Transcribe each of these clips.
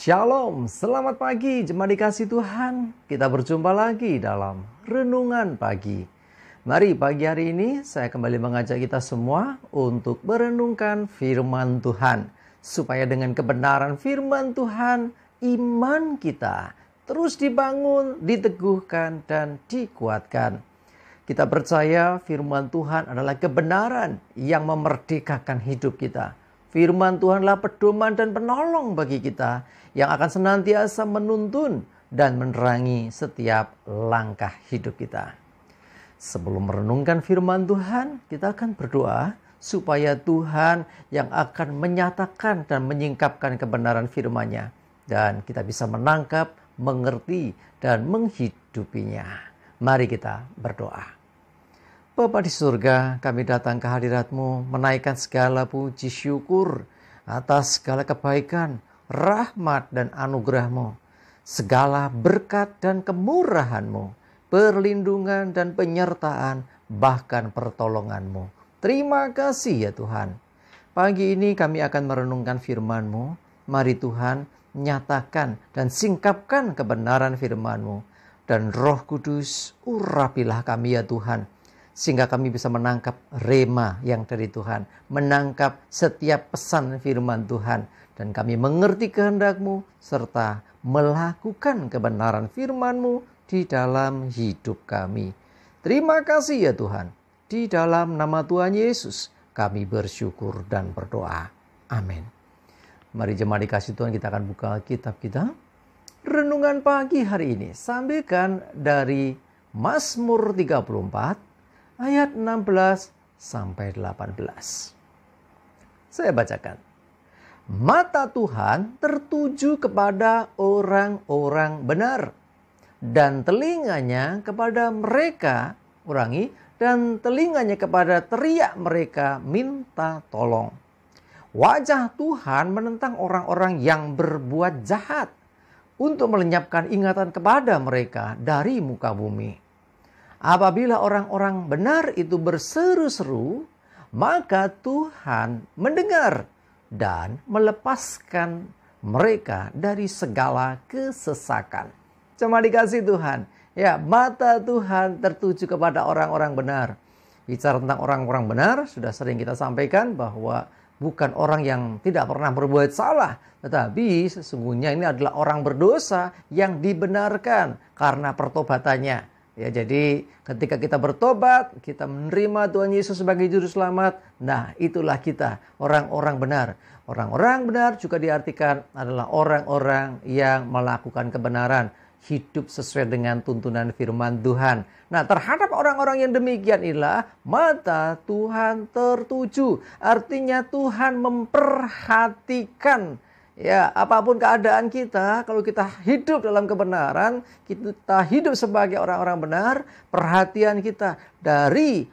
Shalom, selamat pagi jemaat dikasih Tuhan. Kita berjumpa lagi dalam Renungan Pagi. Mari pagi hari ini saya kembali mengajak kita semua untuk merenungkan firman Tuhan. Supaya dengan kebenaran firman Tuhan, iman kita terus dibangun, diteguhkan, dan dikuatkan. Kita percaya firman Tuhan adalah kebenaran yang memerdekakan hidup kita. Firman Tuhanlah pedoman dan penolong bagi kita yang akan senantiasa menuntun dan menerangi setiap langkah hidup kita. Sebelum merenungkan firman Tuhan, kita akan berdoa supaya Tuhan yang akan menyatakan dan menyingkapkan kebenaran firman-Nya dan kita bisa menangkap, mengerti, dan menghidupinya. Mari kita berdoa. Bapa di surga, kami datang ke hadirat-Mu menaikkan segala puji syukur atas segala kebaikan, rahmat dan anugerah-Mu, segala berkat dan kemurahan-Mu, perlindungan dan penyertaan, bahkan pertolongan-Mu. Terima kasih ya Tuhan. Pagi ini kami akan merenungkan firman-Mu. Mari Tuhan, nyatakan dan singkapkan kebenaran firman-Mu. Dan Roh Kudus, urapilah kami ya Tuhan, sehingga kami bisa menangkap rema yang dari Tuhan, menangkap setiap pesan firman Tuhan, dan kami mengerti kehendak-Mu, serta melakukan kebenaran firman-Mu di dalam hidup kami. Terima kasih ya Tuhan. Di dalam nama Tuhan Yesus, kami bersyukur dan berdoa. Amin. Mari jemaat dikasih Tuhan, kita akan buka kitab kita. Renungan pagi hari ini, sambilkan dari Mazmur 34, ayat 16 sampai 18. Saya bacakan. Mata Tuhan tertuju kepada orang-orang benar, dan telinganya kepada mereka, dan telinganya kepada teriak mereka minta tolong. Wajah Tuhan menentang orang-orang yang berbuat jahat, untuk melenyapkan ingatan kepada mereka dari muka bumi. Apabila orang-orang benar itu berseru-seru, maka Tuhan mendengar dan melepaskan mereka dari segala kesesakan. Cuma dikasih Tuhan. Ya, mata Tuhan tertuju kepada orang-orang benar. Bicara tentang orang-orang benar, sudah sering kita sampaikan bahwa bukan orang yang tidak pernah berbuat salah, tetapi sesungguhnya ini adalah orang berdosa yang dibenarkan karena pertobatannya. Ya, jadi ketika kita bertobat, kita menerima Tuhan Yesus sebagai juru selamat. Nah, itulah kita, orang-orang benar. Orang-orang benar juga diartikan adalah orang-orang yang melakukan kebenaran, hidup sesuai dengan tuntunan firman Tuhan. Nah, terhadap orang-orang yang demikian inilah mata Tuhan tertuju. Artinya Tuhan memperhatikan. Ya, apapun keadaan kita, kalau kita hidup dalam kebenaran, kita hidup sebagai orang-orang benar, perhatian kita dari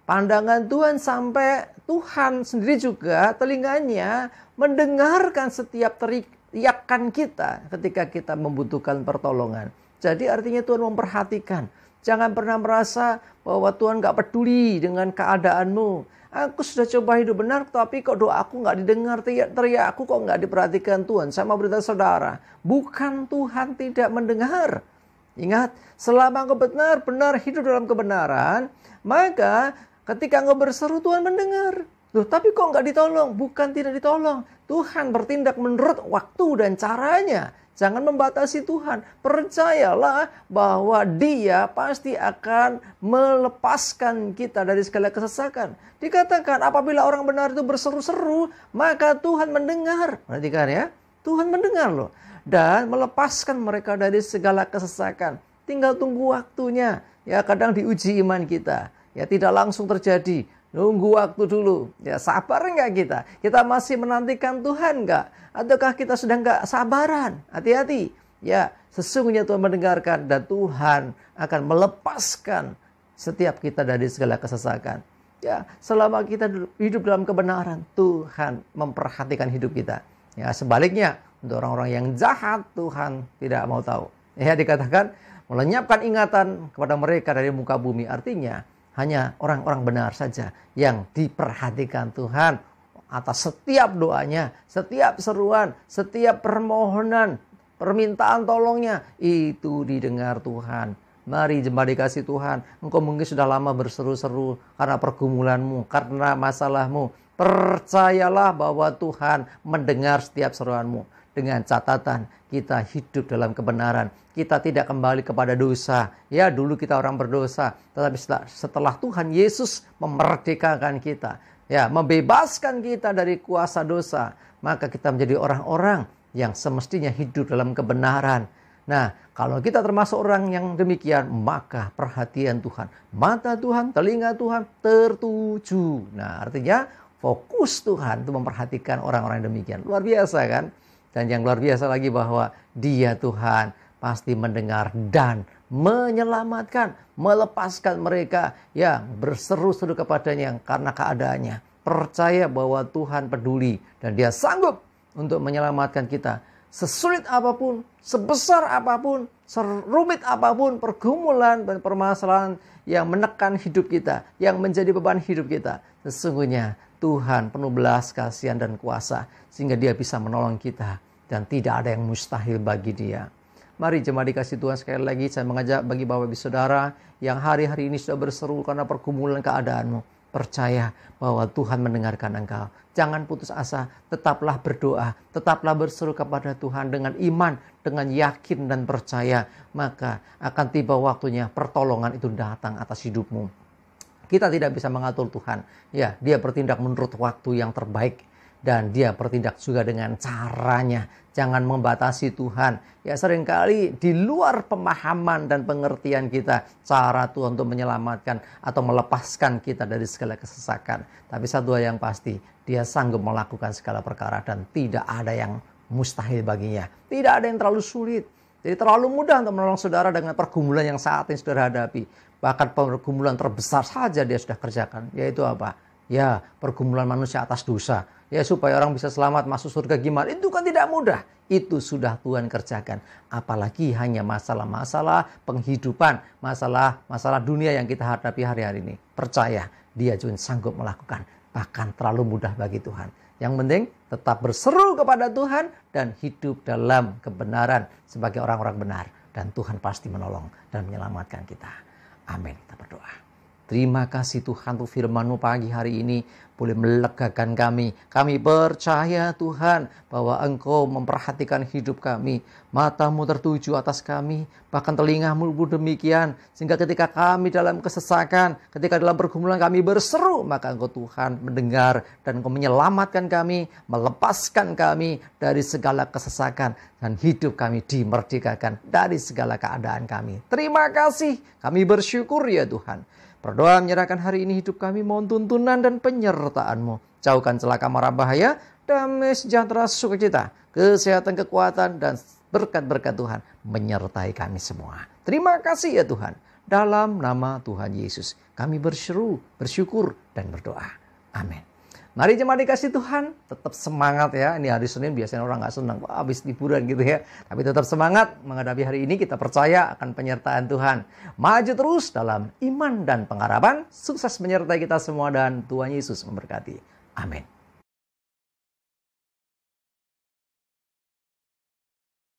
pandangan Tuhan sampai Tuhan sendiri juga telinganya mendengarkan setiap teriakan kita ketika kita membutuhkan pertolongan. Jadi artinya Tuhan memperhatikan. Jangan pernah merasa bahwa Tuhan gak peduli dengan keadaanmu. Aku sudah coba hidup benar, tapi kok doaku gak didengar, teriakku kok gak diperhatikan Tuhan. Saya mau beritahu saudara, bukan Tuhan tidak mendengar. Ingat, selama engkau benar-benar hidup dalam kebenaran, maka ketika engkau berseru Tuhan mendengar. Loh, tapi kok gak ditolong? Bukan tidak ditolong. Tuhan bertindak menurut waktu dan caranya. Jangan membatasi Tuhan. Percayalah bahwa Dia pasti akan melepaskan kita dari segala kesesakan. Dikatakan apabila orang benar itu berseru-seru, maka Tuhan mendengar. Perhatikan ya. Tuhan mendengar loh. Dan melepaskan mereka dari segala kesesakan. Tinggal tunggu waktunya. Ya, kadang diuji iman kita. Ya, tidak langsung terjadi. Nunggu waktu dulu. Ya, sabar enggak kita? Kita masih menantikan Tuhan enggak? Ataukah kita sudah enggak sabaran? Hati-hati. Ya, sesungguhnya Tuhan mendengarkan dan Tuhan akan melepaskan setiap kita dari segala kesesakan. Ya, selama kita hidup dalam kebenaran, Tuhan memperhatikan hidup kita. Ya, sebaliknya, untuk orang-orang yang jahat, Tuhan tidak mau tahu. Ya, dikatakan melenyapkan ingatan kepada mereka dari muka bumi. Artinya, hanya orang-orang benar saja yang diperhatikan Tuhan. atas setiap doanya, setiap seruan, setiap permohonan, permintaan tolongnya, itu didengar Tuhan. Mari jemaat dikasih Tuhan, engkau mungkin sudah lama berseru-seru karena pergumulanmu, karena masalahmu. Percayalah bahwa Tuhan mendengar setiap seruanmu. Dengan catatan kita hidup dalam kebenaran. Kita tidak kembali kepada dosa. Ya, dulu kita orang berdosa. Tetapi setelah Tuhan Yesus memerdekakan kita, ya, membebaskan kita dari kuasa dosa, maka kita menjadi orang-orang yang semestinya hidup dalam kebenaran. Nah, kalau kita termasuk orang yang demikian, maka perhatian Tuhan, mata Tuhan, telinga Tuhan tertuju. Nah, artinya fokus Tuhan itu memperhatikan orang-orang yang demikian. Luar biasa kan? Dan yang luar biasa lagi bahwa Dia Tuhan pasti mendengar dan menyelamatkan, melepaskan mereka yang berseru-seru kepadanya karena keadaannya. Percaya bahwa Tuhan peduli dan Dia sanggup untuk menyelamatkan kita. Sesulit apapun, sebesar apapun, serumit apapun pergumulan dan permasalahan yang menekan hidup kita, yang menjadi beban hidup kita, sesungguhnya Tuhan penuh belas kasihan dan kuasa sehingga Dia bisa menolong kita dan tidak ada yang mustahil bagi Dia. Mari jemaat dikasih Tuhan, sekali lagi saya mengajak bagi Bapak Ibu Saudara yang hari-hari ini sudah berseru karena pergumulan keadaanmu, percaya bahwa Tuhan mendengarkan engkau. Jangan putus asa, tetaplah berdoa, tetaplah berseru kepada Tuhan dengan iman, dengan yakin dan percaya. Maka akan tiba waktunya pertolongan itu datang atas hidupmu. Kita tidak bisa mengatur Tuhan. Ya, Dia bertindak menurut waktu yang terbaik. Dan Dia bertindak juga dengan caranya. Jangan membatasi Tuhan. Ya, seringkali di luar pemahaman dan pengertian kita cara Tuhan untuk menyelamatkan atau melepaskan kita dari segala kesesakan. Tapi satu hal yang pasti, Dia sanggup melakukan segala perkara dan tidak ada yang mustahil baginya. Tidak ada yang terlalu sulit. Jadi terlalu mudah untuk menolong saudara dengan pergumulan yang saat ini saudara hadapi. Bahkan pergumulan terbesar saja Dia sudah kerjakan. Yaitu apa? Ya, pergumulan manusia atas dosa. Ya, supaya orang bisa selamat masuk surga gimana? Itu kan tidak mudah. Itu sudah Tuhan kerjakan. Apalagi hanya masalah-masalah penghidupan, masalah dunia yang kita hadapi hari-hari ini. Percaya, Dia juga sanggup melakukan. Bahkan terlalu mudah bagi Tuhan. Yang penting tetap berseru kepada Tuhan dan hidup dalam kebenaran sebagai orang-orang benar. Dan Tuhan pasti menolong dan menyelamatkan kita. Amin. Kita berdoa. Terima kasih Tuhan untuk firman-Mu pagi hari ini boleh melegakan kami. Kami percaya Tuhan bahwa Engkau memperhatikan hidup kami. Mata-Mu tertuju atas kami, bahkan telinga-Mu pun demikian. Sehingga ketika kami dalam kesesakan, ketika dalam pergumulan kami berseru, maka Engkau Tuhan mendengar dan Engkau menyelamatkan kami, melepaskan kami dari segala kesesakan dan hidup kami dimerdekakan dari segala keadaan kami. Terima kasih, kami bersyukur ya Tuhan. Berdoa menyerahkan hari ini hidup kami, mohon tuntunan dan penyertaan-Mu. Jauhkan celaka mara bahaya, damai sejahtera sukacita, kesehatan, kekuatan, dan berkat-berkat Tuhan menyertai kami semua. Terima kasih ya Tuhan. Dalam nama Tuhan Yesus, kami berseru, bersyukur, dan berdoa. Amin. Mari jemaat dikasih Tuhan, tetap semangat ya. Ini hari Senin biasanya orang nggak senang, wah habis liburan gitu ya. Tapi tetap semangat menghadapi hari ini, kita percaya akan penyertaan Tuhan. Maju terus dalam iman dan pengharapan, sukses menyertai kita semua dan Tuhan Yesus memberkati. Amin.